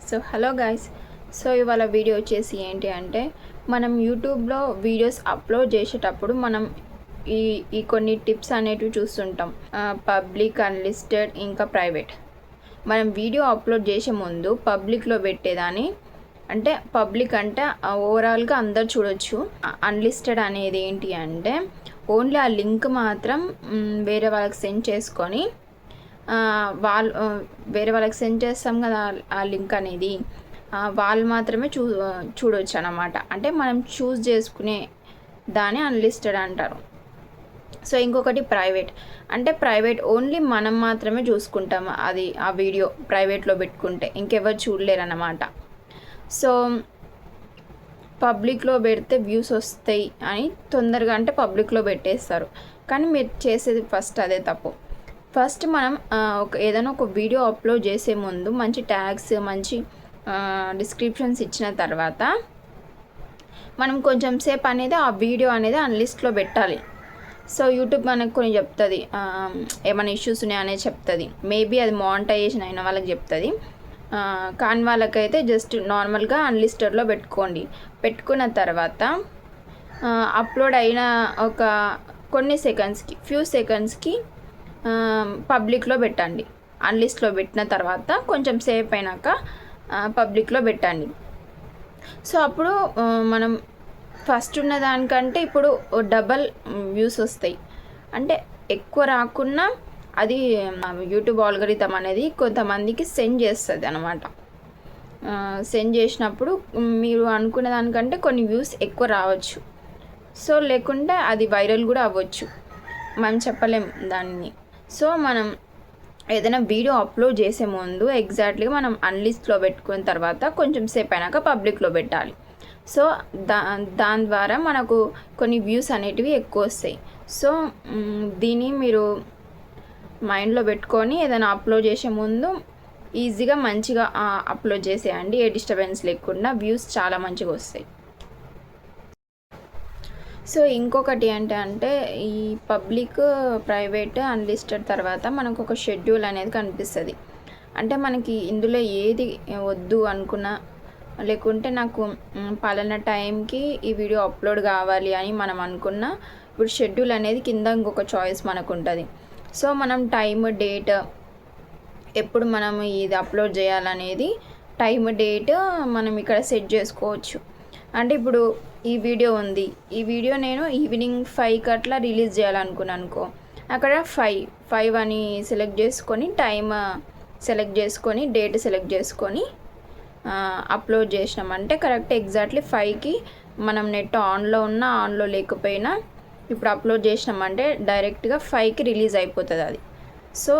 So hello guys. So ఇవాళ video వచ్చేసి ఏంటి అంటే, మనం యూట్యూబ్లో వీడియోస్ అప్లోడ్ చేసేటప్పుడు మనం ఈ ఈ కొన్ని టిప్స్ అనేటివి చూస్తుంటాం. పబ్లిక్, అన్లిస్టెడ్, ఇంకా ప్రైవేట్. మనం వీడియో అప్లోడ్ చేసే ముందు పబ్లిక్లో పెట్టేదాన్ని, అంటే పబ్లిక్ అంటే ఓవరాల్గా అందరు చూడొచ్చు. అన్లిస్టెడ్ అనేది ఏంటి అంటే ఓన్లీ ఆ లింక్ మాత్రం వేరే వాళ్ళకి సెండ్ చేసుకొని వాళ్ళు వేరే వాళ్ళకి సెండ్ చేస్తాం కదా ఆ లింక్ అనేది, వాళ్ళు మాత్రమే చూడవచ్చు అన్నమాట. అంటే మనం చూస్ చేసుకునే దాన్ని అన్లిస్టెడ్ అంటారు. సో ఇంకొకటి ప్రైవేట్, అంటే ప్రైవేట్ ఓన్లీ మనం మాత్రమే చూసుకుంటాం. అది ఆ వీడియో ప్రైవేట్లో పెట్టుకుంటే ఇంకెవరు చూడలేరు అన్నమాట. సో పబ్లిక్లో పెడితే వ్యూస్ వస్తాయి అని తొందరగా అంటే పబ్లిక్లో పెట్టేస్తారు, కానీ మీరు చేసేది ఫస్ట్ అదే తప్పు. ఫస్ట్ మనం ఏదైనా ఒక వీడియో అప్లోడ్ చేసే ముందు మంచి ట్యాగ్స్, మంచి డిస్క్రిప్షన్స్ ఇచ్చిన తర్వాత మనం కొంచెం సేపు అనేది ఆ వీడియో అనేది అన్లిస్ట్లో పెట్టాలి. సో యూట్యూబ్ మనకు కొన్ని చెప్తుంది, ఏమైనా ఇష్యూస్ ఉన్నాయనేది చెప్తుంది. మేబీ అది మానిటైజేషన్ అయిన వాళ్ళకి చెప్తుంది, కాని వాళ్ళకైతే జస్ట్ నార్మల్గా అన్లిస్టెడ్లో పెట్టుకోండి. పెట్టుకున్న తర్వాత అప్లోడ్ అయిన ఒక కొన్ని సెకండ్స్కి, ఫ్యూ సెకండ్స్కి పబ్లిక్లో పెట్టండి. అన్లిస్ట్లో పెట్టిన తర్వాత కొంచెం సేపు అయినాక పబ్లిక్లో పెట్టండి. సో అప్పుడు మనం ఫస్ట్ ఉన్న దానికంటే ఇప్పుడు డబల్ వ్యూస్ వస్తాయి. అంటే ఎక్కువ రాకున్నా అది యూట్యూబ్ ఆల్గరిథం అనేది కొంతమందికి సెండ్ చేస్తుంది అనమాట. సెండ్ చేసినప్పుడు మీరు అనుకునే దానికంటే కొన్ని వ్యూస్ ఎక్కువ రావచ్చు. సో లేకుంటే అది వైరల్ కూడా అవ్వచ్చు, మనం చెప్పలేం దాన్ని. సో మనం ఏదైనా వీడియో అప్లోడ్ చేసే ముందు ఎగ్జాక్ట్లీగా మనం అన్లిస్ట్లో పెట్టుకున్న తర్వాత కొంచెం సేపు అయినాక పబ్లిక్లో పెట్టాలి. సో దాని ద్వారా మనకు కొన్ని వ్యూస్ అనేటివి ఎక్కువ వస్తాయి. సో దీన్ని మీరు మైండ్లో పెట్టుకొని ఏదైనా అప్లోడ్ చేసే ముందు ఈజీగా మంచిగా అప్లోడ్ చేసేయండి. ఏ డిస్టర్బెన్స్ లేకుండా వ్యూస్ చాలా మంచిగా వస్తాయి. సో ఇంకొకటి ఏంటంటే ఈ పబ్లిక్, ప్రైవేట్, అన్లిస్టెడ్ తర్వాత మనకు ఒక షెడ్యూల్ అనేది కనిపిస్తుంది. అంటే మనకి ఇందులో ఏది వద్దు అనుకున్నా, లేకుంటే నాకు పలానా టైంకి ఈ వీడియో అప్లోడ్ కావాలి అని మనం అనుకున్నా, ఇప్పుడు షెడ్యూల్ అనేది కింద ఇంకొక చాయిస్ మనకు ఉంటుంది. సో మనం టైమ్, డేట్, ఎప్పుడు మనం ఇది అప్లోడ్ చేయాలనేది టైమ్, డేట్ మనం ఇక్కడ సెట్ చేసుకోవచ్చు. అంటే ఇప్పుడు ఈ వీడియో ఉంది, ఈ వీడియో నేను ఈవినింగ్ 5కి అట్లా రిలీజ్ చేయాలనుకున్నాను అనుకో, అక్కడ 5 అని సెలెక్ట్ చేసుకొని, టైమ్ సెలెక్ట్ చేసుకొని, డేట్ సెలెక్ట్ చేసుకొని అప్లోడ్ చేసినామంటే కరెక్ట్ ఎగ్జాక్ట్లీ 5కి మనం నెట్ ఆన్లో ఉన్నా, ఆన్లో లేకపోయినా ఇప్పుడు అప్లోడ్ చేసినామంటే డైరెక్ట్గా 5కి రిలీజ్ అయిపోతుంది అది. సో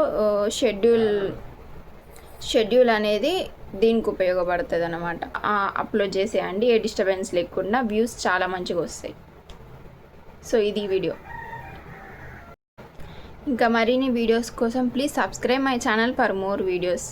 షెడ్యూల్ అనేది దీనికి ఉపయోగపడుతుంది అన్నమాట. అప్లోడ్ చేసేయండి, ఏ డిస్టర్బెన్స్ లేకుండా వ్యూస్ చాలా మంచిగా వస్తాయి. సో ఇది వీడియో. ఇంకా మరిన్ని వీడియోస్ కోసం please subscribe my channel for more videos.